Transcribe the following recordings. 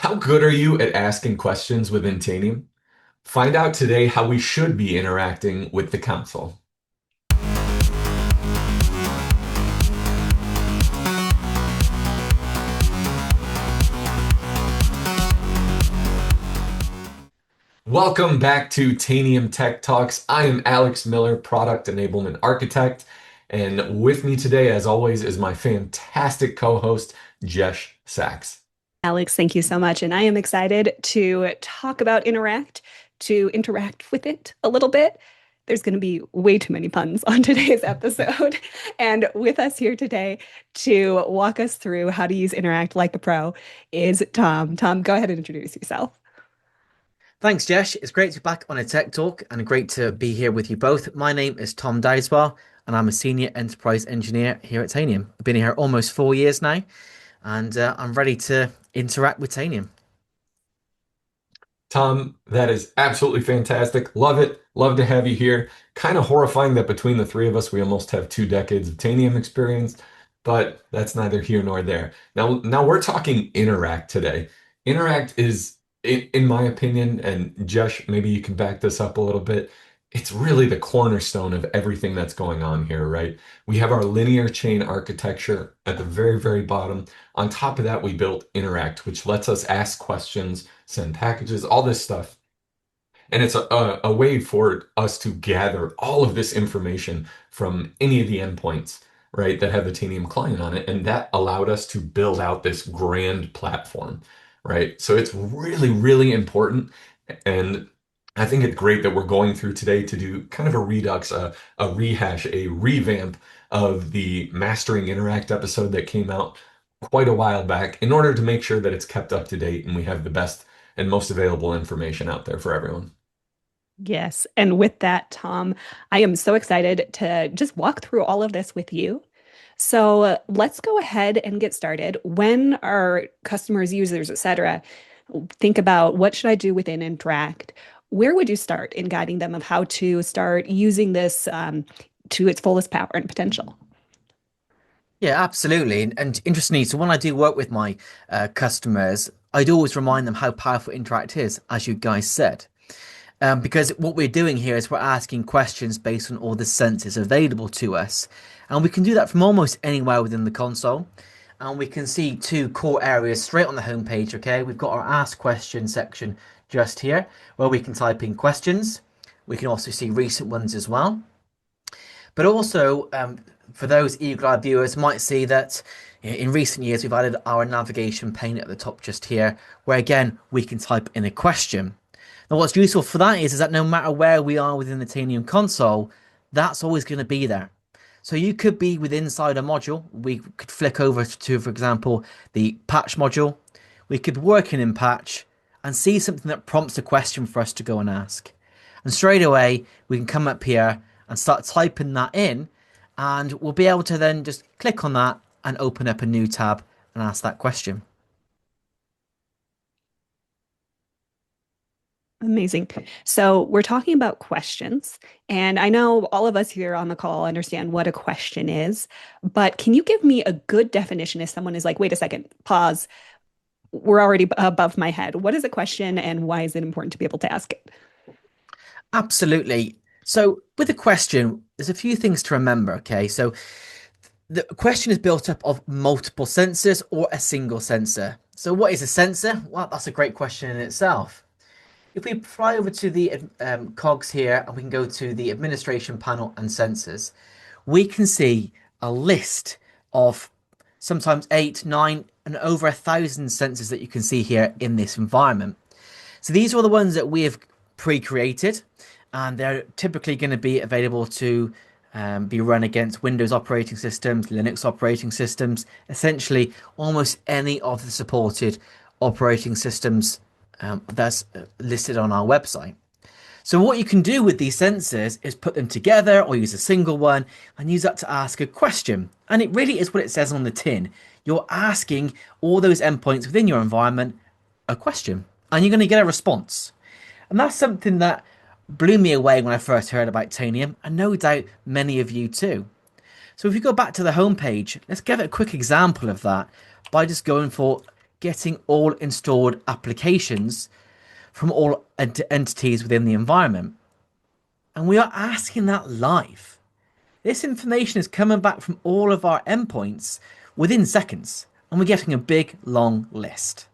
How good are you at asking questions within Tanium? Find out today how we should be interacting with the console. Welcome back to Tanium Tech Talks. I am Alex Miller, Product Enablement Architect, and with me today, as always, is my fantastic co-host, Jesh Sachs. Alex, thank you so much. And I am excited to talk about to interact with it a little bit. There's going to be way too many puns on today's episode. And with us here today to walk us through how to use Interact like a pro is Tom. Tom, go ahead and introduce yourself. Thanks, Jesh. It's great to be back on a Tech Talk and great to be here with you both. My name is Tom Dyswell and I'm a Senior Enterprise Engineer here at Tanium. I've been here almost 4 years now and I'm ready to interact with Tanium. Tom, that is absolutely fantastic. Love it. Love to have you here. Kind of horrifying that between the three of us, we almost have 2 decades of Tanium experience, but that's neither here nor there. Now we're talking Interact today. Interact is, in my opinion, and Jesh, maybe you can back this up a little bit. It's really the cornerstone of everything that's going on here, right? We have our linear chain architecture at the very, very bottom. On top of that, we built Interact, which lets us ask questions, send packages, all this stuff. And it's a way for us to gather all of this information from any of the endpoints, right, that have a Tanium client on it. And that allowed us to build out this grand platform, right? So it's really, really important. And I think it's great that we're going through today to do kind of a redux, a rehash, a revamp of the Mastering Interact episode that came out quite a while back in order to make sure that it's kept up to date and we have the best and most available information out there for everyone. Yes. And with that, Tom, I am so excited to just walk through all of this with you. So let's go ahead and get started. When our customers, users, etc., think about what should I do within Interact, where would you start in guiding them of how to start using this to its fullest power and potential? Yeah, absolutely. And interestingly, so when I do work with my customers, I'd always remind them how powerful Interact is, as you guys said. Because what we're doing here is we're asking questions based on all the sensors available to us. And we can do that from almost anywhere within the console. And we can see two core areas straight on the homepage, okay? We've got our Ask Question section just here, where we can type in questions. We can also see recent ones as well. But also, for those eagle-eyed viewers, might see that in recent years, we've added our navigation pane at the top just here, where again, we can type in a question. Now, what's useful for that is that no matter where we are within the Tanium console, that's always going to be there. So you could be within inside a module. We could flick over to, for example, the patch module. We could be working in patch and see something that prompts a question for us to go and ask. And straight away, we can come up here and start typing that in, and we'll be able to then just click on that and open up a new tab and ask that question. Amazing. So we're talking about questions, and I know all of us here on the call understand what a question is, but can you give me a good definition if someone is like, wait a second, pause, we're already above my head. What is a question and why is it important to be able to ask it? Absolutely. So with a question, there's a few things to remember, okay? So the question is built up of multiple sensors or a single sensor. So what is a sensor? Well, that's a great question in itself. If we fly over to the cogs here and we can go to the administration panel and sensors, we can see a list of sometimes 8, 9, and over 1,000 sensors that you can see here in this environment. So these are the ones that we have pre-created, and they're typically going to be available to be run against Windows operating systems, Linux operating systems, essentially almost any of the supported operating systems that's listed on our website. So what you can do with these sensors is put them together or use a single one and use that to ask a question. And it really is what it says on the tin. You're asking all those endpoints within your environment a question, and you're going to get a response. And that's something that blew me away when I first heard about Tanium, and no doubt many of you too. So if you go back to the homepage, let's give it a quick example of that by just going for getting all installed applications from all entities within the environment. And we are asking that live. This information is coming back from all of our endpoints within seconds, and we're getting a big, long list.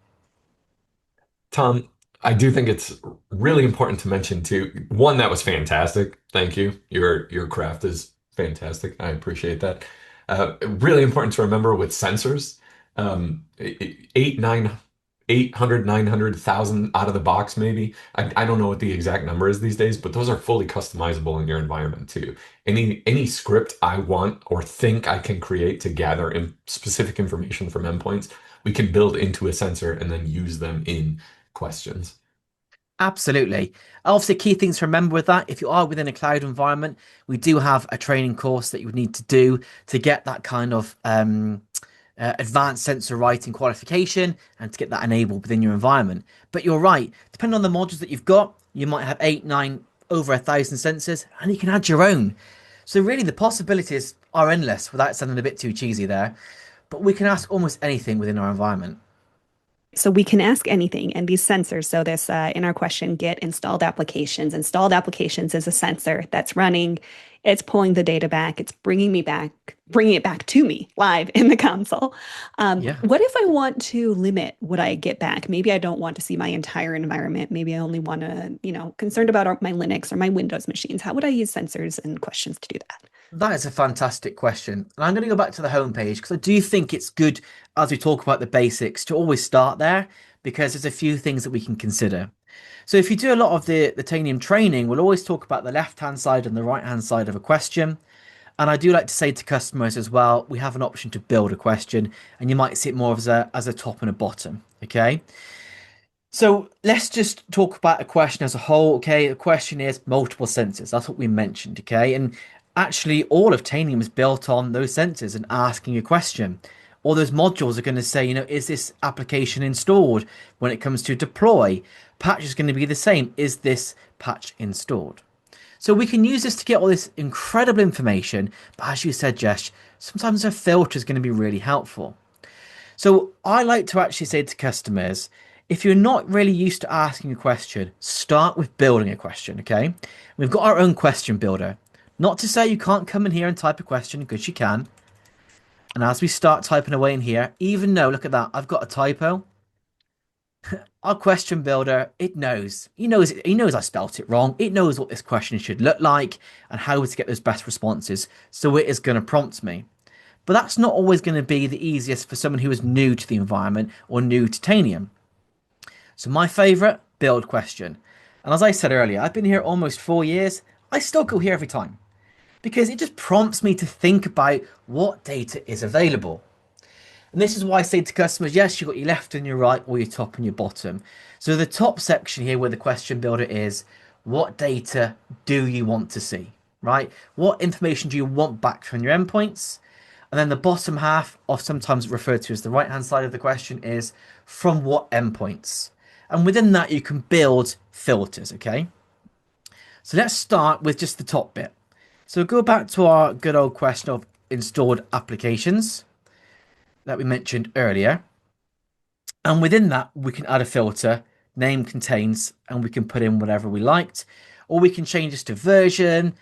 Tom, I do think it's really important to mention too. One, that was fantastic. Thank you. Your craft is fantastic. I appreciate that. Really important to remember with sensors, eight, nine, 800, 900,000 out of the box, maybe. I don't know what the exact number is these days, but those are fully customizable in your environment too. Any script I want or think I can create to gather specific information from endpoints, we can build into a sensor and then use them in questions. Absolutely. Obviously, key things to remember with that, if you are within a cloud environment, we do have a training course that you would need to do to get that kind of advanced sensor writing qualification and to get that enabled within your environment. But you're right, depending on the modules that you've got, you might have eight, nine, over 1,000 sensors, and you can add your own. So really, the possibilities are endless without sounding a bit too cheesy there. But we can ask almost anything within our environment. So we can ask anything, and these sensors. So this in our question, get installed applications. Installed applications is a sensor that's running. It's pulling the data back. It's bringing it back to me live in the console. Yeah. What if I want to limit what I get back? Maybe I don't want to see my entire environment. Maybe I only want to, concerned about my Linux or my Windows machines. How would I use sensors and questions to do that? That is a fantastic question. And I'm going to go back to the homepage because I do think it's good as we talk about the basics to always start there because there's a few things that we can consider. So if you do a lot of the Tanium training, we'll always talk about the left-hand side and the right-hand side of a question. And I do like to say to customers as well, we have an option to build a question and you might see it more as a top and a bottom. Okay. So let's just talk about a question as a whole. Okay, the question is multiple sensors. That's what we mentioned. Okay, and actually, all of Tanium is built on those sensors and asking a question. All those modules are going to say, is this application installed? When it comes to deploy, patch is going to be the same. Is this patch installed? So we can use this to get all this incredible information. But as you said, Jess, sometimes a filter is going to be really helpful. So I like to actually say to customers, if you're not really used to asking a question, start with building a question, okay? We've got our own question builder. Not to say you can't come in here and type a question, because you can. And as we start typing away in here, even though, look at that, I've got a typo. Our question builder, it knows. He knows I spelt it wrong. It knows what this question should look like and how to get those best responses. So it is going to prompt me. But that's not always going to be the easiest for someone who is new to the environment or new to Tanium. So my favorite, build question. And as I said earlier, I've been here almost 4 years. I still go here every time because it just prompts me to think about what data is available. And this is why I say to customers, yes, you've got your left and your right or your top and your bottom. So the top section here where the question builder is, what data do you want to see, right? What information do you want back from your endpoints? And then the bottom half, of sometimes referred to as the right-hand side of the question, is from what endpoints? And within that, you can build filters, okay? So let's start with just the top bit. So go back to our good old question of installed applications that we mentioned earlier. And within that, we can add a filter, name contains, and we can put in whatever we liked. Or we can change this to version.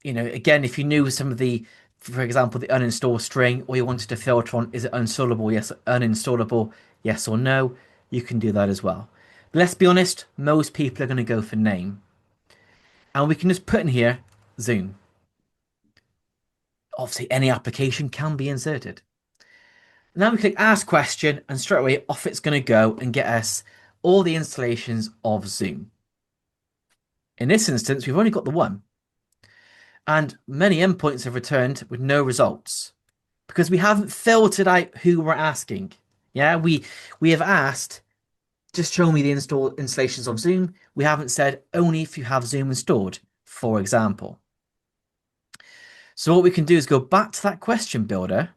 Again, if you knew some of the, for example, the uninstall string, or you wanted to filter on, is it uninstallable, yes, uninstallable, yes or no, you can do that as well. But let's be honest, most people are going to go for name. And we can just put in here, Zoom. Obviously, any application can be inserted. Now we click ask question and straight away off it's going to go and get us all the installations of Zoom. In this instance, we've only got the one. And many endpoints have returned with no results because we haven't filtered out who we're asking. Yeah, we have asked, just show me the installations of Zoom. We haven't said only if you have Zoom installed, for example. So what we can do is go back to that question builder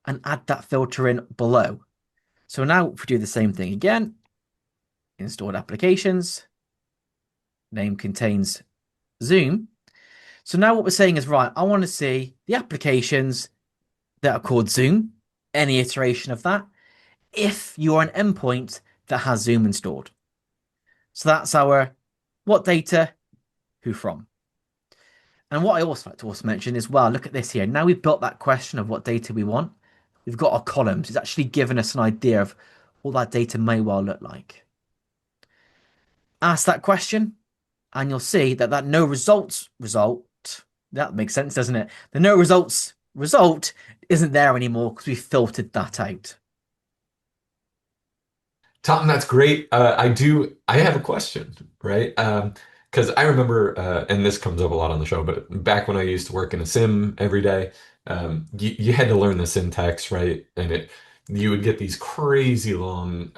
and add that filter in below. So now if we do the same thing again, installed applications, name contains Zoom. So now what we're saying is, right, I want to see the applications that are called Zoom, any iteration of that, if you are an endpoint that has Zoom installed. So that's our what data, who from. And what I also like to also mention as well, look at this here. Now we've built that question of what data we want. We've got our columns. It's actually given us an idea of what that data may well look like. Ask that question, and you'll see that that no results result, that makes sense, doesn't it? The no results result isn't there anymore because we filtered that out. Tom, that's great. I have a question, right? Because I remember, and this comes up a lot on the show, but back when I used to work in a sim every day, you had to learn the syntax, right? You would get these crazy long,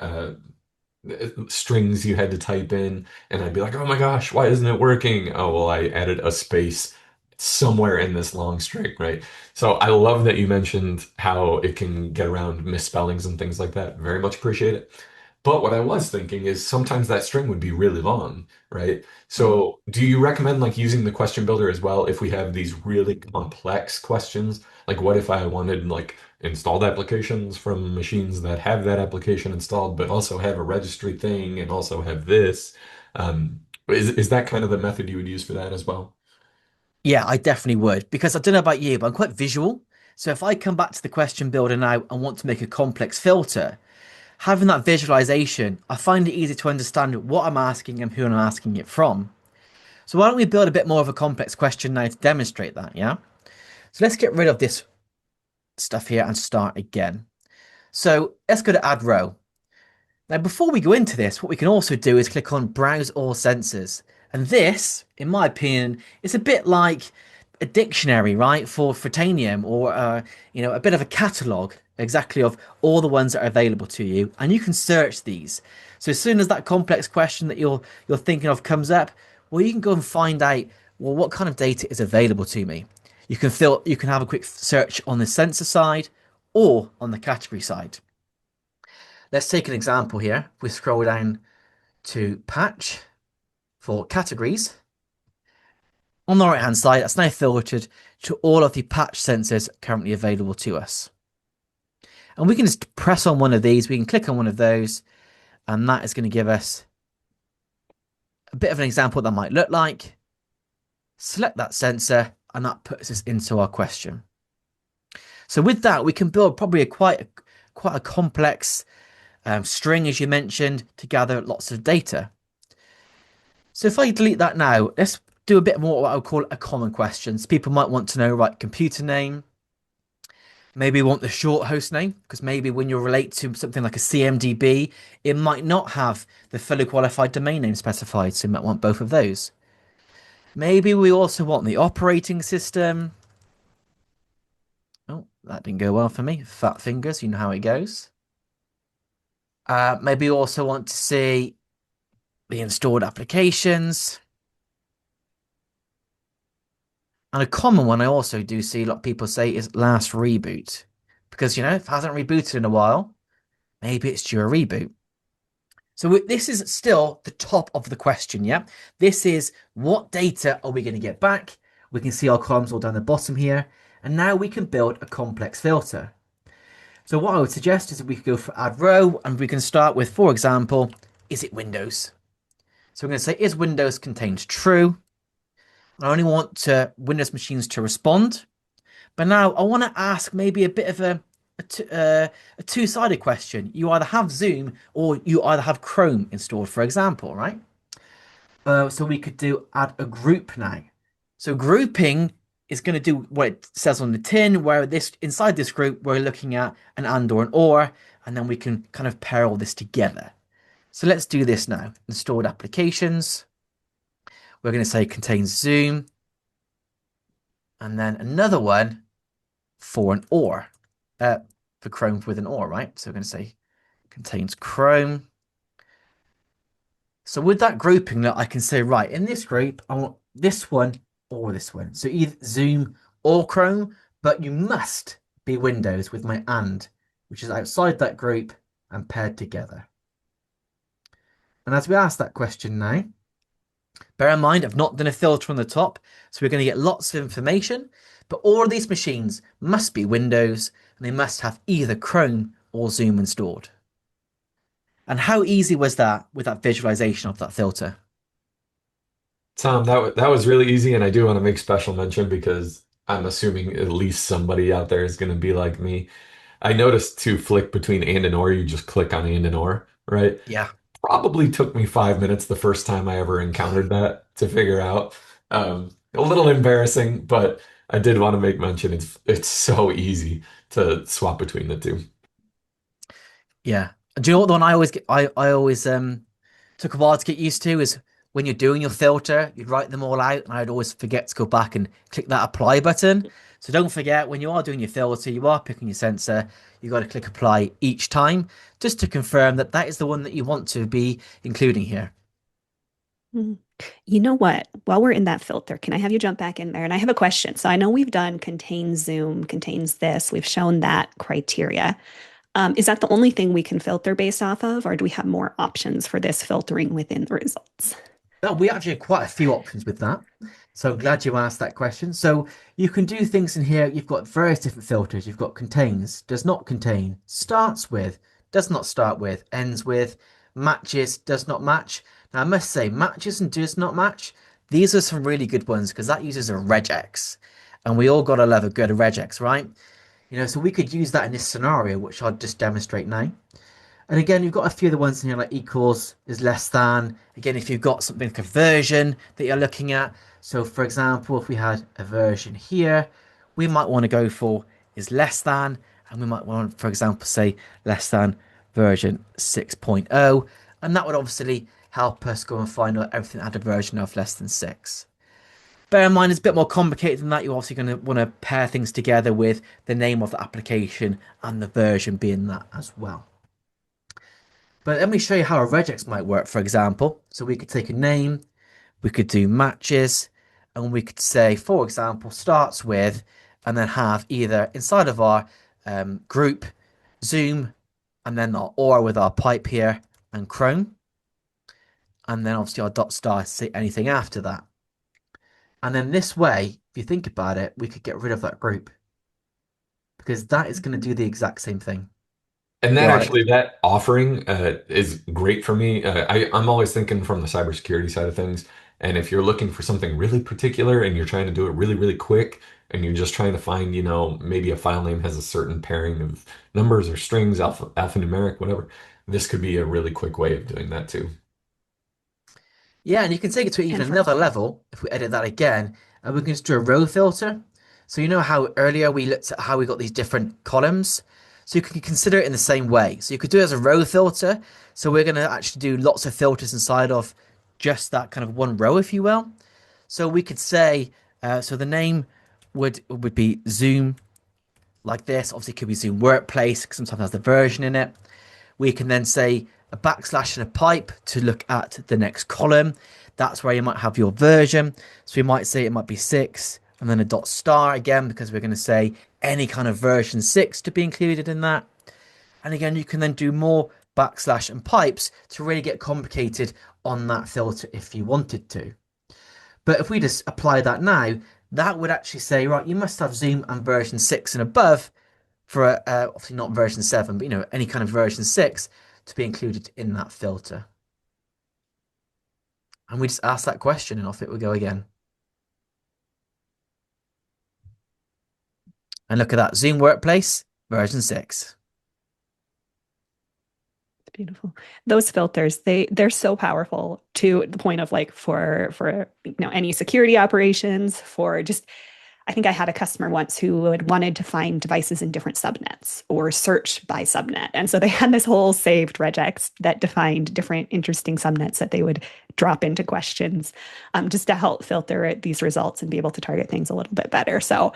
strings you had to type in, and I'd be like, oh my gosh, why isn't it working? Oh, well, I added a space somewhere in this long string, right? So I love that you mentioned how it can get around misspellings and things like that. Very much appreciate it. But what I was thinking is sometimes that string would be really long, right? Mm. So do you recommend like using the question builder as well if we have these really complex questions? Like what if I wanted like installed applications from machines that have that application installed, but also have a registry thing and also have this? Is that kind of the method you would use for that as well? Yeah, I definitely would because I don't know about you, but I'm quite visual. So if I come back to the question builder now and want to make a complex filter, having that visualization, I find it easy to understand what I'm asking and who I'm asking it from. So why don't we build a bit more of a complex question now to demonstrate that, yeah? So let's get rid of this stuff here and start again. So let's go to add row. Now, before we go into this, what we can also do is click on Browse All Sensors. And this, in my opinion, is a bit like a dictionary, right, for Tanium, or a bit of a catalog exactly of all the ones that are available to you, and you can search these. So as soon as that complex question that you're thinking of comes up, well, you can go and find out, well, what kind of data is available to me. You can have a quick search on the sensor side or on the category side. Let's take an example here. If we scroll down to patch for categories, on the right hand side, that's now filtered to all of the patch sensors currently available to us. And we can just press on one of these, we can click on one of those, and that is going to give us a bit of an example what that might look like. Select that sensor, and that puts us into our question. So with that, we can build probably quite a complex string, as you mentioned, to gather lots of data. So if I delete that now, let's do a bit more what I would call a common questions. People might want to know, right, computer name. Maybe want the short host name, because maybe when you relate to something like a CMDB, it might not have the fully qualified domain name specified, so you might want both of those. Maybe we also want the operating system. Oh, that didn't go well for me. Fat fingers, you know how it goes. Maybe you also want to see the installed applications. And a common one I also do see a lot of people say is last reboot. Because, if it hasn't rebooted in a while, maybe it's due a reboot. So this is still the top of the question, yeah? This is what data are we going to get back? We can see our columns all down the bottom here. And now we can build a complex filter. So what I would suggest is that we could go for add row, and we can start with, for example, is it Windows? So we're going to say, is Windows contains true? I only want Windows machines to respond. But now I want to ask maybe a bit of a two-sided question. You either have Zoom or you either have Chrome installed, for example, right? So we could do add a group now. So grouping is going to do what it says on the tin, where this inside this group we're looking at an and or an or, and then we can kind of pair all this together. So let's do this now. Installed applications. We're going to say contains Zoom, and then another one for an or, for Chrome with an or, right? So we're going to say contains Chrome. So with that grouping, that I can say, right, in this group, I want this one or this one. So either Zoom or Chrome, but you must be Windows with my and, which is outside that group and paired together. And as we ask that question now, bear in mind, I've not done a filter on the top, so we're going to get lots of information, but all of these machines must be Windows, and they must have either Chrome or Zoom installed. And how easy was that with that visualization of that filter? Tom, that was really easy, and I do want to make special mention because I'm assuming at least somebody out there is going to be like me. I noticed to flick between and or, you just click on and or, right? Yeah. Probably took me 5 minutes the first time I ever encountered that to figure out. A little embarrassing, but I did want to make mention it's so easy to swap between the two. Yeah. Do you know what the one I always get, I always took a while to get used to is when you're doing your filter, you'd write them all out, and I'd always forget to go back and click that apply button. So don't forget when you are doing your filter, you are picking your sensor, you got to click apply each time just to confirm that that is the one that you want to be including here. Mm. You know what? While we're in that filter, can I have you jump back in there? And I have a question. So I know we've done contains zoom, contains this, we've shown that criteria. Is that the only thing we can filter based off of, or do we have more options for this filtering within the results? Now, we actually have quite a few options with that. So I'm glad you asked that question. So you can do things in here. You've got various different filters. You've got contains, does not contain, starts with, does not start with, ends with, matches, does not match. Now, I must say, matches and does not match, these are some really good ones because that uses a regex. And we all got to love a good regex, right? So we could use that in this scenario, which I'll just demonstrate now. And again, you've got a few of the ones in here like equals is less than. Again, if you've got something like a version that you're looking at. So for example, if we had a version here, we might want to go for is less than, and we might want, for example, say less than version 6.0. And that would obviously help us go and find out everything that had a version of less than 6. Bear in mind, it's a bit more complicated than that. You're obviously going to want to pair things together with the name of the application and the version being that as well. But let me show you how a regex might work, for example. So we could take a name, we could do matches, and we could say, for example, starts with, and then have either inside of our group, Zoom, and then our or with our pipe here, and Chrome, and then obviously our dot star to say anything after that. And then this way, if you think about it, we could get rid of that group because that is going to do the exact same thing. And that Right. actually, that offering is great for me. I'm always thinking from the cybersecurity side of things. And if you're looking for something really particular and you're trying to do it really, really quick, and you're just trying to find, maybe a file name has a certain pairing of numbers or strings, alphanumeric, whatever, this could be a really quick way of doing that too. Yeah, and you can take it to And even for another level if we edit that again, and we can just do a row filter. So you know how earlier we looked at how we got these different columns? So you can consider it in the same way. So you could do it as a row filter. So we're going to actually do lots of filters inside of just that kind of one row, if you will. So we could say, so the name would be Zoom like this. Obviously, it could be Zoom Workplace because sometimes has the version in it. We can then say a backslash and a pipe to look at the next column. That's where you might have your version. So we might say it might be 6 and then a dot star again because we're going to say any kind of version 6 to be included in that. And again, you can then do more backslash and pipes to really get complicated on that filter if you wanted to. But if we just apply that now, that would actually say, right, you must have Zoom and version 6 and above for obviously not version 7, but any kind of version 6 to be included in that filter. And we just ask that question and off it we go again. And look at that, Zoom Workplace version 6. beautiful. Those filters, they're so powerful to the point of like for any security operations, for just I think I had a customer once who had wanted to find devices in different subnets or search by subnet. And so they had this whole saved regex that defined different interesting subnets that they would drop into questions just to help filter these results and be able to target things a little bit better. So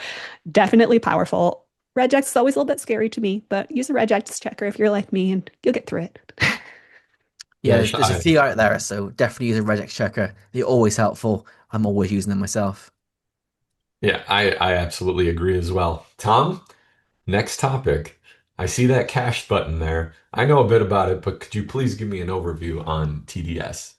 definitely powerful. Regex is always a little bit scary to me, but use a regex checker if you're like me and you'll get through it. Yeah, Yes, there's a few out there, so definitely use a regex checker. They're always helpful. I'm always using them myself. yeah, I absolutely agree as well. Tom, next topic. I see that cache button there. I know a bit about it, but could you please give me an overview on TDS?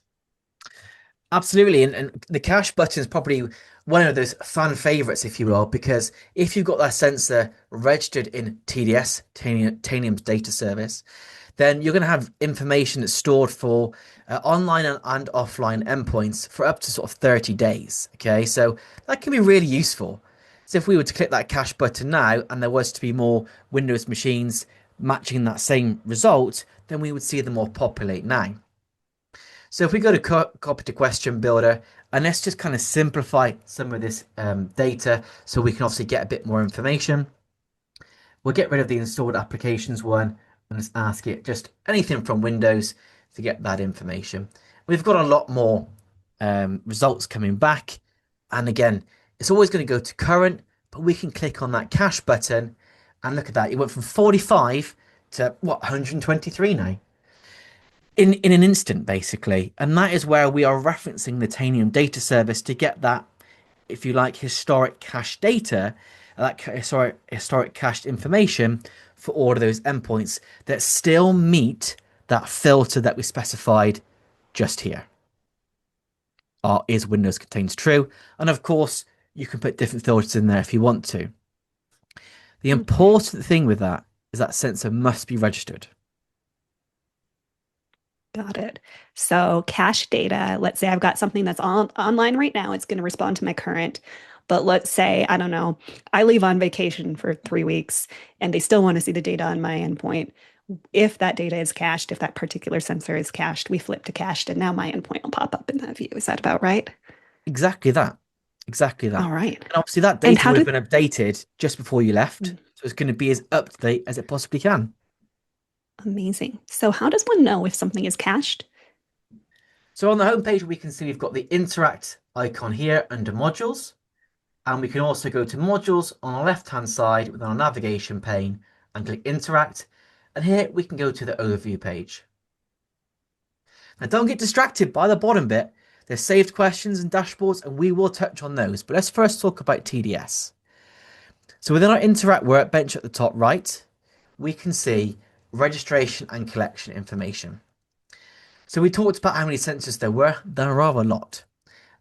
Absolutely, and the cache button is probably one of those fan favorites, if you will, because if you've got that sensor registered in TDS, Tanium's data service, then you're going to have information that's stored for online and offline endpoints for up to sort of 30 days. Okay, so that can be really useful. So if we were to click that cache button now and there was to be more Windows machines matching that same result, then we would see them all populate now. So if we go to copy to question builder, and let's just kind of simplify some of this data so we can obviously get a bit more information. We'll get rid of the installed applications one and just ask it just anything from Windows to get that information. We've got a lot more results coming back. And again, it's always going to go to current, but we can click on that cache button and look at that. It went from 45 to what, 123 now in an instant, basically. And that is where we are referencing the Tanium Data Service to get that, if you like, historic cache data, that historic cached information for all of those endpoints that still meet that filter that we specified just here. Is Windows contains true. And of course, you can put different filters in there if you want to. The Hmm. important thing with that is that sensor must be registered. Got it. So cache data, let's say I've got something that's online right now, it's going to respond to my current. But let's say, I don't know, I leave on vacation for 3 weeks and they still want to see the data on my endpoint. If that data is cached, if that particular sensor is cached, we flip to cached and now my endpoint will pop up in that view. Is that about right? Exactly that. Exactly that. All right. And obviously that And data how would have do been updated just before you left. So it's going to be as up to date as it possibly can. amazing. So how does one know if something is cached? So on the home page, we can see we've got the interact icon here under modules. And we can also go to modules on the left-hand side within our navigation pane and click interact. And here we can go to the overview page. Now don't get distracted by the bottom bit. There's saved questions and dashboards, and we will touch on those. But let's first talk about TDS. So within our interact workbench at the top right, we can see registration and collection information. So we talked about how many sensors there were. There are a lot.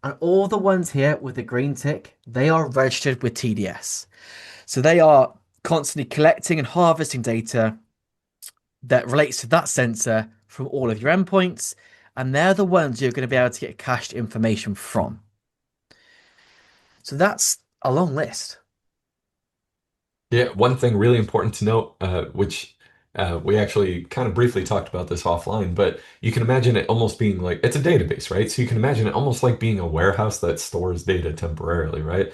And all the ones here with the green tick, they are registered with TDS. So they are constantly collecting and harvesting data that relates to that sensor from all of your endpoints. And they're the ones you're going to be able to get cached information from. So that's a long list. Yeah, one thing really important to note, which we actually kind of briefly talked about this offline, but you can imagine it almost being like it's a database, right? So you can imagine it almost like being a warehouse that stores data temporarily, right?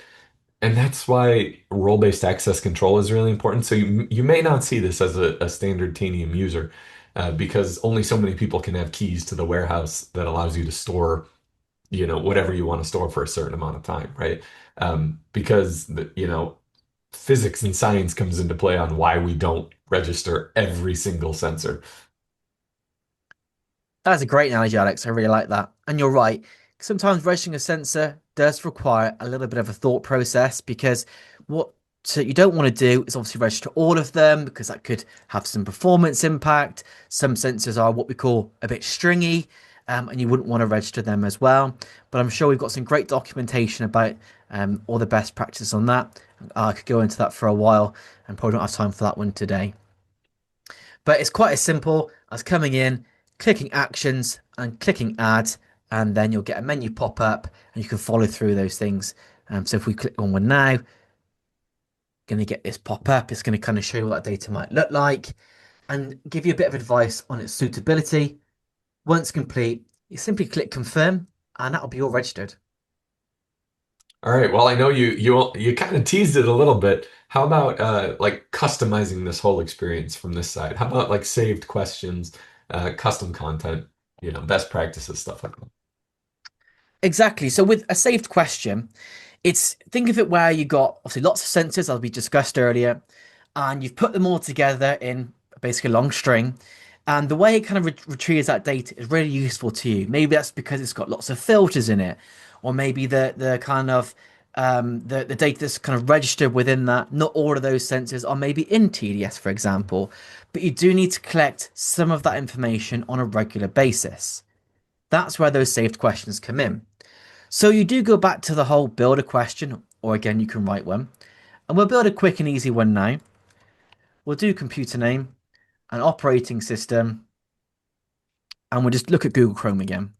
And that's why role-based access control is really important. So you may not see this as a standard Tanium user, because only so many people can have keys to the warehouse that allows you to store, whatever you want to store for a certain amount of time, right? Because physics and science comes into play on why we don't register every single sensor. That's a great analogy, Alex. I really like that. And you're right. Sometimes registering a sensor does require a little bit of a thought process because what you don't want to do is obviously register all of them because that could have some performance impact. Some sensors are what we call a bit stringy, and you wouldn't want to register them as well. But I'm sure we've got some great documentation about all the best practices on that. I could go into that for a while and probably don't have time for that one today. But it's quite as simple as coming in, clicking actions and clicking add, and then you'll get a menu pop up and you can follow through those things. So if we click on one now, going to get this pop up. It's going to kind of show you what that data might look like and give you a bit of advice on its suitability. Once complete, you simply click confirm and that'll be all registered. All right. Well, I know you kind of teased it a little bit. How about like customizing this whole experience from this side? How about like saved questions, custom content, best practices, stuff like that? Exactly. So with a saved question, it's think of it where you got obviously lots of sensors, as we discussed earlier, and you've put them all together in basically a long string. And the way it kind of retrieves that data is really useful to you. Maybe that's because it's got lots of filters in it, or maybe the kind of the data that's kind of registered within that. Not all of those sensors are maybe in TDS, for example, but you do need to collect some of that information on a regular basis. That's where those saved questions come in. So you do go back to the whole build a question, or again, you can write one. And we'll build a quick and easy one now. We'll do computer name. an operating system, and we'll just look at Google Chrome again.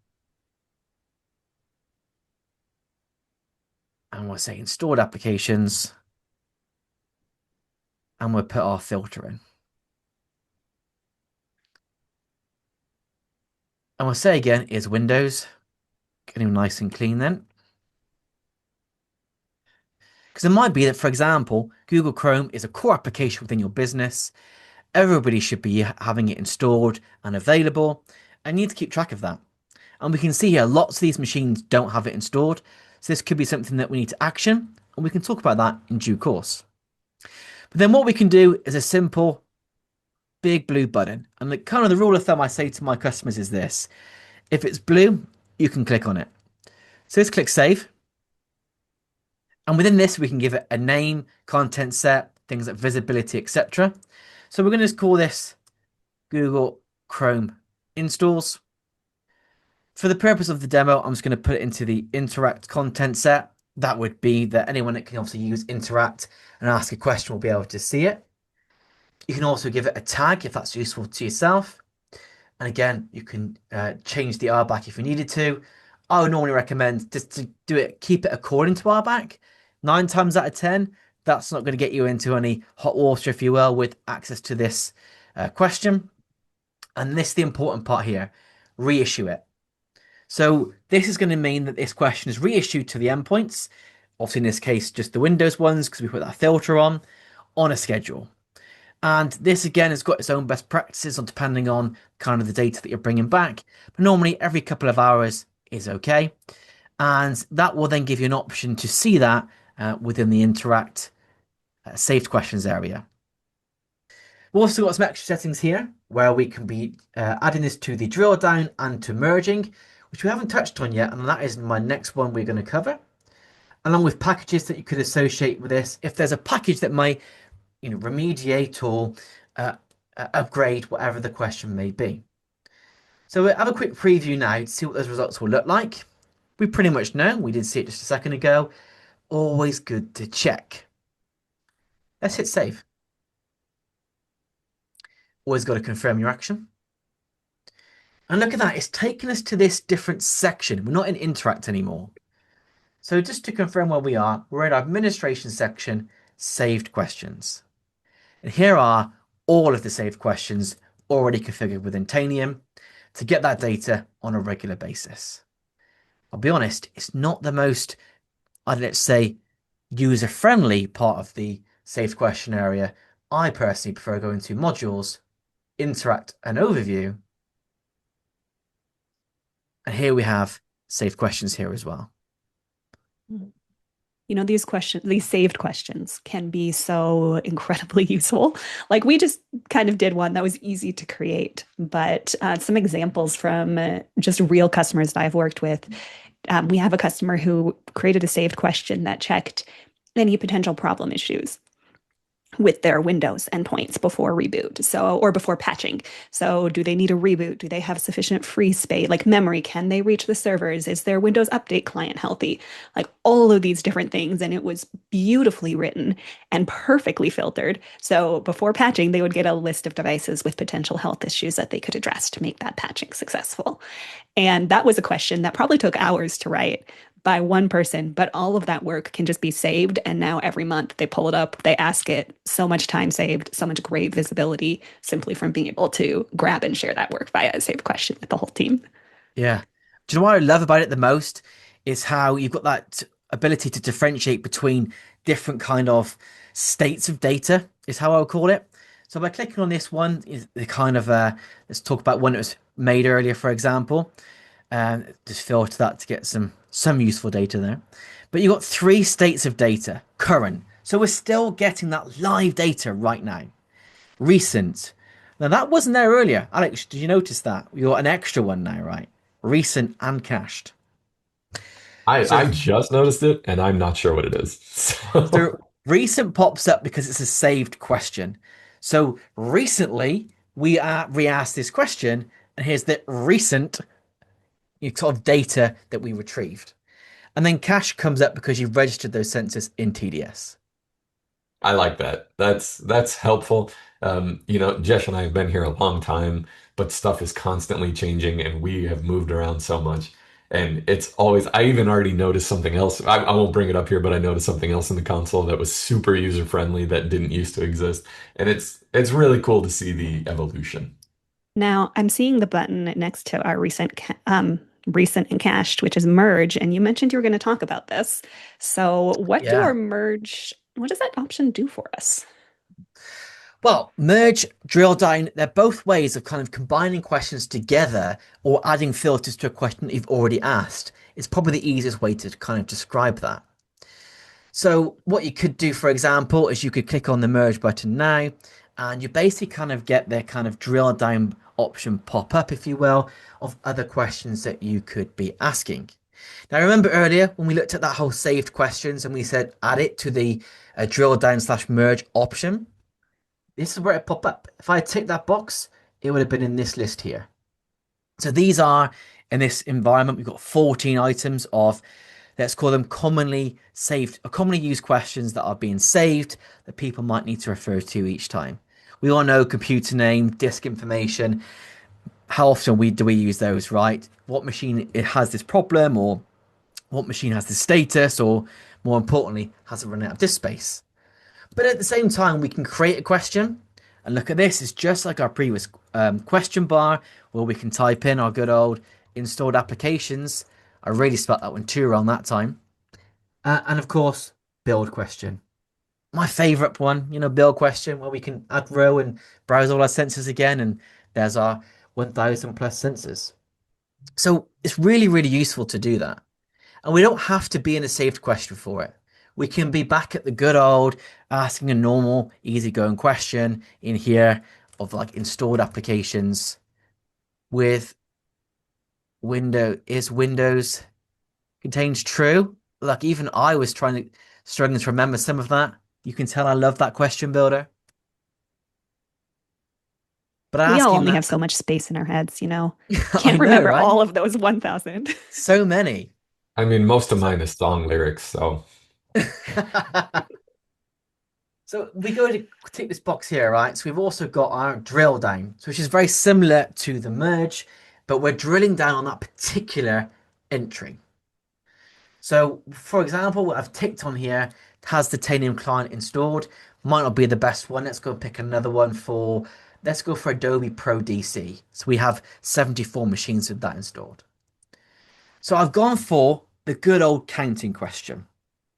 And we'll say installed applications, and we'll put our filter in. And we'll say again, is Windows. Getting nice and clean then. Because it might be that, for example, Google Chrome is a core application within your business. Everybody should be having it installed and available, and you need to keep track of that. And we can see here, lots of these machines don't have it installed. So this could be something that we need to action, and we can talk about that in due course. But then what we can do is a simple big blue button. And the kind of the rule of thumb I say to my customers is this. If it's blue, you can click on it. So let's click save. And within this, we can give it a name, content set, things like visibility, etc. So we're going to just call this Google Chrome installs. For the purpose of the demo, I'm just going to put it into the interact content set. That would be that anyone that can obviously use interact and ask a question will be able to see it. You can also give it a tag if that's useful to yourself. And again, you can change the RBAC if you needed to. I would normally recommend just to do it, keep it according to RBAC. 9 times out of 10, that's not going to get you into any hot water, if you will, with access to this question. And this is the important part here, reissue it. So this is going to mean that this question is reissued to the endpoints, obviously in this case, just the Windows ones, because we put that filter on a schedule. And this again has got its own best practices on depending on kind of the data that you're bringing back. But normally every couple of hours is okay. And that will then give you an option to see that within the interact saved questions area. We've also got some extra settings here where we can be adding this to the drill down and to merging, which we haven't touched on yet. And that is my next one we're going to cover, along with packages that you could associate with this. If there's a package that might remediate or upgrade whatever the question may be. So we'll have a quick preview now to see what those results will look like. We pretty much know, we did see it just a second ago. Always good to check. Let's hit save. Always got to confirm your action. And look at that, it's taken us to this different section. We're not in interact anymore. So just to confirm where we are, we're in our administration section, saved questions. And here are all of the saved questions already configured within Tanium to get that data on a regular basis. I'll be honest, it's not the most, let's say, user-friendly part of the saved question area. I personally prefer going to modules, interact and overview. And here we have saved questions here as well. These saved questions can be so incredibly useful. Like we just kind of did one that was easy to create, but some examples from just real customers that I've worked with. We have a customer who created a saved question that checked any potential problem issues with their Windows endpoints before reboot. So, or before patching. So, do they need a reboot? Do they have sufficient free space, like memory? Can they reach the servers? Is their Windows update client healthy? Like all of these different things. And it was beautifully written and perfectly filtered. So, before patching, they would get a list of devices with potential health issues that they could address to make that patching successful. And that was a question that probably took hours to write by one person, but all of that work can just be saved. And now every month they pull it up, they ask it, so much time saved, so much great visibility simply from being able to grab and share that work via a saved question with the whole team. Yeah. Do you know what I love about it the most is how you've got that ability to differentiate between different kind of states of data is how I would call it. So by clicking on this one, is the kind of let's talk about when it was made earlier, for example. Just filter that to get some useful data there. But you've got 3 states of data, current. So we're still getting that live data right now. Recent. Now that wasn't there earlier. Alex, did you notice that? We got an extra one now, right? Recent and cached. So, I just noticed it and I'm not sure what it is. so recent pops up because it's a saved question. So recently we re-asked this question, and here's the recent sort of data that we retrieved. And then cache comes up because you've registered those sensors in TDS. I like that. That's helpful. Jesh and I have been here a long time, but stuff is constantly changing, and we have moved around so much. And it's always, I even already noticed something else. I won't bring it up here, but I noticed something else in the console that was super user friendly that didn't used to exist. And it's really cool to see the evolution. Now, I'm seeing the button next to our recent and cached, which is merge, and you mentioned you were going to talk about this. So, Yeah. what does that option do for us? Well, merge, drill down, they're both ways of kind of combining questions together or adding filters to a question that you've already asked. It's probably the easiest way to kind of describe that. So what you could do, for example, is you could click on the merge button now, and you basically kind of get the kind of drill down option pop up, if you will, of other questions that you could be asking. Now, remember earlier when we looked at that whole saved questions and we said add it to the drill down slash merge option? This is where it popped up. If I tick that box, it would have been in this list here. So these are in this environment, we've got 14 items of, let's call them commonly saved or commonly used questions that are being saved that people might need to refer to each time. We all know computer name, disk information. How often do we use those, right? What machine it has this problem, or what machine has this status, or more importantly, has it run out of disk space? But at the same time, we can create a question. And look at this, it's just like our previous question bar where we can type in our good old installed applications. I really spelled that one too wrong that time. And of course, build question. My favorite one, build question, where we can add row and browse all our sensors again. And there's our 1000 plus sensors. So it's really, really useful to do that. And we don't have to be in a saved question for it. We can be back at the good old asking a normal, easygoing question in here of like installed applications with Windows contains true. Like even I was struggling to remember some of that. You can tell I love that question builder. But We all asking only that, have so much space in our heads, you know. I Can't know, remember right? all of those 1,000. So many. I mean, most of So mine is song lyrics, so So we go to tick this box here, right? So we've also got our drill down, which is very similar to the merge, but we're drilling down on that particular entry. So for example, what I've ticked on here has the Tanium client installed. Might not be the best one. Let's go pick another one let's go for Adobe Pro DC. So we have 74 machines with that installed. So I've gone for the good old counting question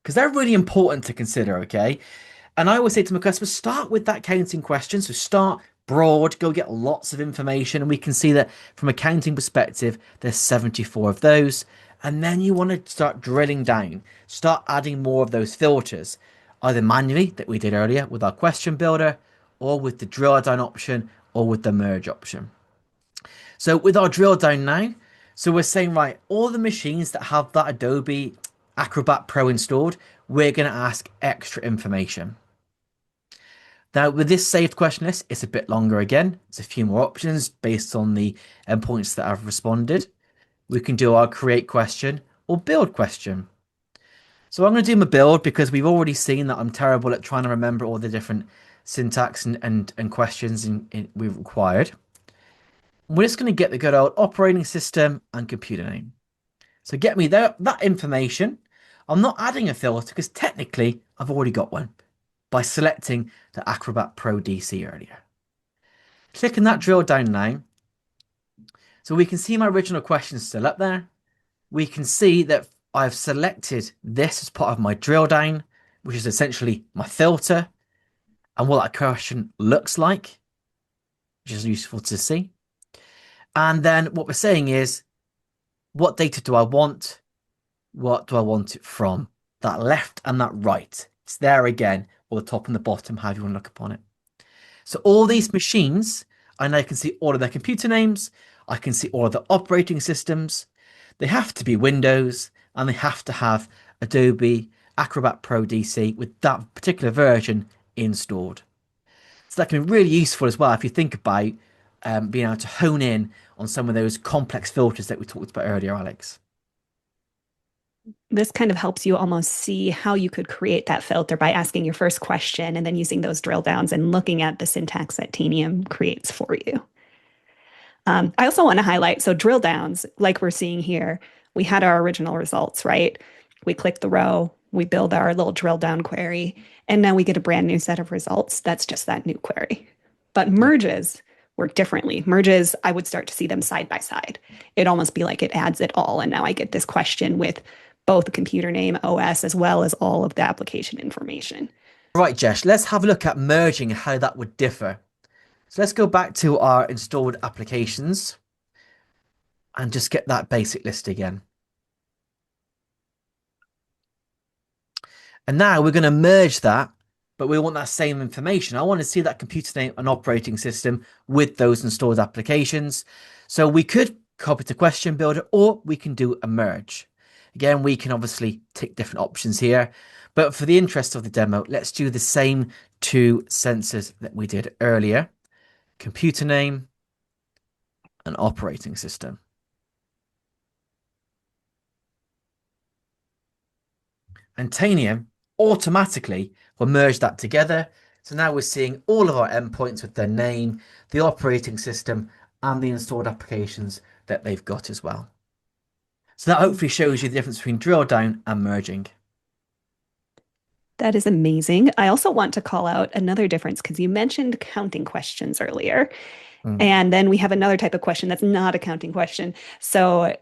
because they're really important to consider, okay? And I always say to my customers, start with that counting question. So start broad, go get lots of information. And we can see that from a counting perspective, there's 74 of those. And then you want to start drilling down, start adding more of those filters, either manually that we did earlier with our question builder, or with the drill down option, or with the merge option. So with our drill down now, so we're saying, right, all the machines that have that Adobe Acrobat Pro installed, we're going to ask extra information. Now, with this saved question list, it's a bit longer again. It's a few more options based on the endpoints that have responded. We can do our create question or build question. So I'm going to do my build because we've already seen that I'm terrible at trying to remember all the different syntax and questions we've required. We're just going to get the good old operating system and computer name. So get me that information. I'm not adding a filter because technically I've already got one by selecting the Acrobat Pro DC earlier. Clicking that drill down now, so we can see my original question still up there. We can see that I've selected this as part of my drill down, which is essentially my filter and what that question looks like, which is useful to see. And then what we're saying is, what data do I want? What do I want it from? That left and that right. It's there again, or the top and the bottom, however you want to look upon it. So all these machines, I now can see all of their computer names. I can see all of the operating systems. They have to be Windows and they have to have Adobe Acrobat Pro DC with that particular version installed. So that can be really useful as well if you think about being able to hone in on some of those complex filters that we talked about earlier, Alex. This kind of helps you almost see how you could create that filter by asking your first question and then using those drill downs and looking at the syntax that Tanium creates for you. I also want to highlight, so drill downs, like we're seeing here, we had our original results, right? We click the row, we build our little drill down query, and now we get a brand new set of results. That's just that new query. But Yeah. merges work differently. Merges, I would start to see them side by side. It'd almost be like it adds it all. And now I get this question with both the computer name, OS, as well as all of the application information. Right, Jesh, let's have a look at merging, how that would differ. So let's go back to our installed applications and just get that basic list again. And now we're going to merge that, but we want that same information. I want to see that computer name and operating system with those installed applications. So we could copy to question builder, or we can do a merge. Again, we can obviously tick different options here, but for the interest of the demo, let's do the same two sensors that we did earlier: computer name and operating system. And Tanium automatically will merge that together. So now we're seeing all of our endpoints with their name, the operating system, and the installed applications that they've got as well. So that hopefully shows you the difference between drill down and merging. That is amazing. I also want to call out another difference because you mentioned counting questions earlier. Mm. And then we have another type of question that's not a counting question. So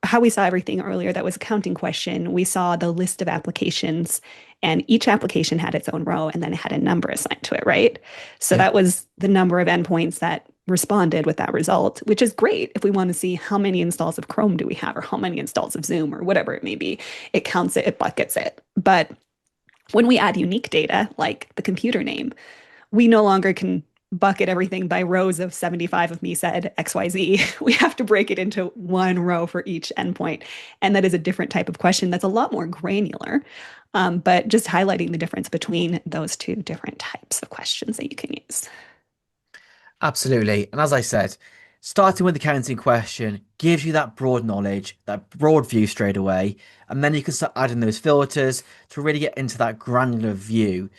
how we saw everything earlier that was a counting question, we saw the list of applications and each application had its own row and then it had a number assigned to it, right? So Yeah. that was the number of endpoints that responded with that result, which is great if we want to see how many installs of Chrome do we have or how many installs of Zoom or whatever it may be. It counts it, it buckets it. But when we add unique data, like the computer name, we no longer can bucket everything by rows of 75 of me said XYZ. We have to break it into one row for each endpoint. And that is a different type of question that's a lot more granular, but just highlighting the difference between those two different types of questions that you can use. Absolutely. And as I said, starting with the counting question gives you that broad knowledge, that broad view straight away. And then you can start adding those filters to really get into that granular view.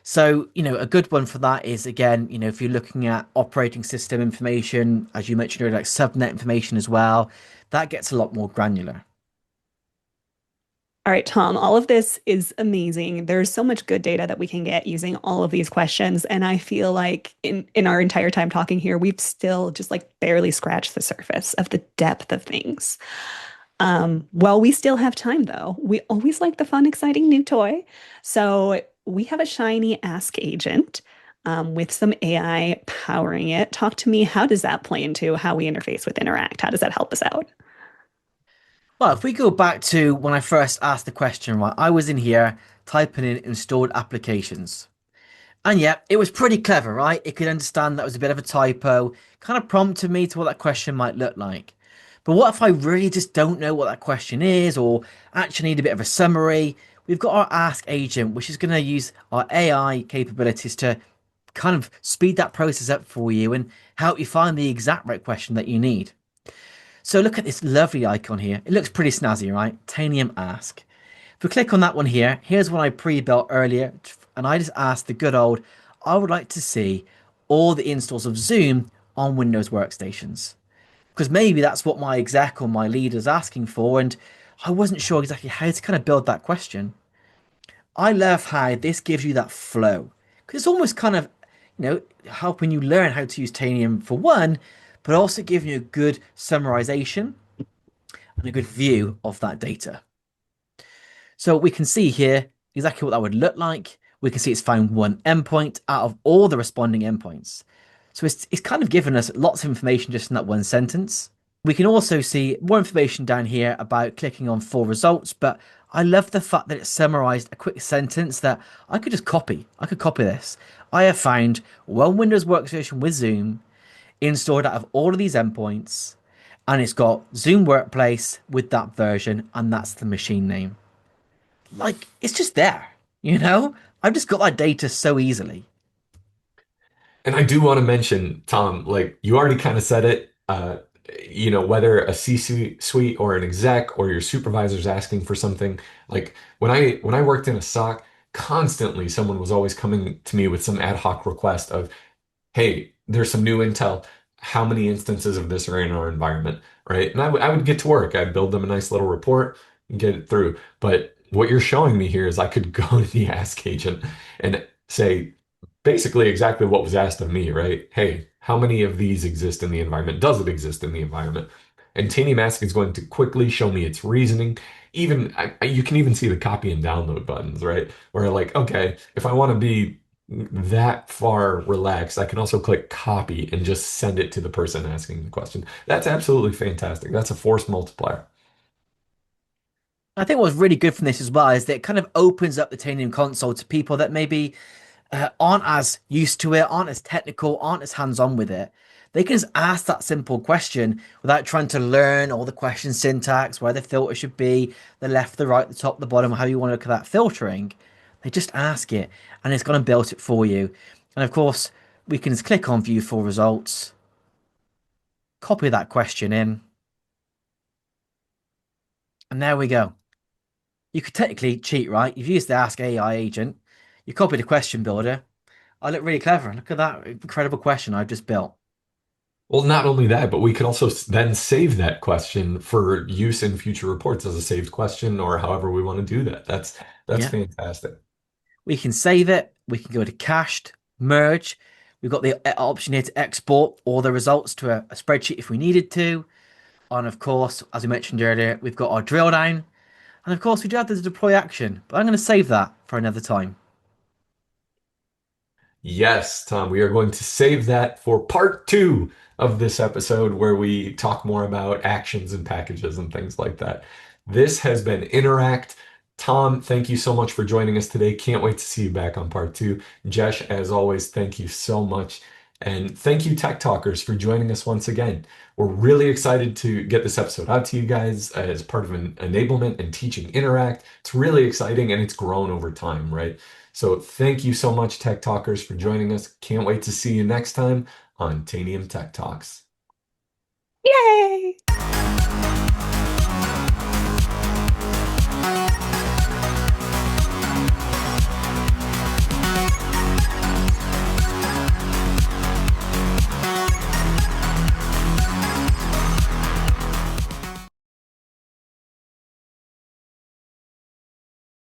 So, a good one for that is again, if you're looking at operating system information, as you mentioned earlier, like subnet information as well, that gets a lot more granular. All right, Tom, all of this is amazing. There's so much good data that we can get using all of these questions. And I feel like in our entire time talking here, we've still just like barely scratched the surface of the depth of things. Well, we still have time though. We always like the fun, exciting new toy. So we have a shiny Ask Agent with some AI powering it. Talk to me, how does that play into how we interface with Interact? How does that help us out? Well, if we go back to when I first asked the question, right, I was in here typing in installed applications. And yeah, it was pretty clever, right? It could understand that was a bit of a typo, kind of prompted me to what that question might look like. But what if I really just don't know what that question is or actually need a bit of a summary? We've got our Ask Agent, which is going to use our AI capabilities to kind of speed that process up for you and help you find the exact right question that you need. So look at this lovely icon here. It looks pretty snazzy, right? Tanium Ask. If we click on that one here, here's what I pre-built earlier, and I just asked the good old, I would like to see all the installs of Zoom on Windows workstations. Because maybe that's what my exec or my leader is asking for, and I wasn't sure exactly how to kind of build that question. I love how this gives you that flow. Because it's almost kind of, helping you learn how to use Tanium for one, but also giving you a good summarization and a good view of that data. So we can see here exactly what that would look like. We can see it's found one endpoint out of all the responding endpoints. So it's kind of given us lots of information just in that one sentence. We can also see more information down here about clicking on full results, but I love the fact that it summarized a quick sentence that I could just copy. I could copy this. I have found one Windows workstation with Zoom installed out of all of these endpoints, and it's got Zoom Workplace with that version, and that's the machine name. Like, it's just there, you know? I've just got that data so easily. And I do want to mention, Tom, like you already kind of said it. whether a C-suite or an exec or your supervisor's asking for something. Like when I worked in a SOC, constantly someone was always coming to me with some ad hoc request of, hey, there's some new intel. How many instances of this are in our environment, right? And I would get to work. I'd build them a nice little report and get it through. But what you're showing me here is I could go to the ask agent and say basically exactly what was asked of me, right? Hey, how many of these exist in the environment? Does it exist in the environment? And Tanium Ask is going to quickly show me its reasoning. Even you can even see the copy and download buttons, right? Where like, okay, if I want to be that far relaxed, I can also click copy and just send it to the person asking the question. That's absolutely fantastic. That's a force multiplier. I think what's really good from this as well is that it kind of opens up the Tanium console to people that maybe aren't as used to it, aren't as technical, aren't as hands-on with it. They can just ask that simple question without trying to learn all the question syntax, where the filter should be, the left, the right, the top, the bottom, how you want to look at that filtering. They just ask it and it's going to build it for you. And of course, we can just click on view full results, copy that question in, and there we go. You could technically cheat, right? You've used the Ask AI agent, you copy the question builder. I look really clever. Look at that incredible question I've just built. Well, not only that, but we could also then save that question for use in future reports as a saved question or however we want to do that. That's Yeah. fantastic. We can save it. We can go to cached, merge. We've got the option here to export all the results to a spreadsheet if we needed to. And of course, as we mentioned earlier, we've got our drill down. And of course, we do have the deploy action, but I'm going to save that for another time. Yes, Tom, we are going to save that for part two of this episode where we talk more about actions and packages and things like that. This has been Interact. Tom, thank you so much for joining us today. Can't wait to see you back on part two. Jesh, as always, thank you so much. And thank you, Tech Talkers, for joining us once again. We're really excited to get this episode out to you guys as part of an enablement and teaching Interact. It's really exciting and it's grown over time, right? So thank you so much, Tech Talkers, for joining us. Can't wait to see you next time on Tanium Tech Talks. Yay!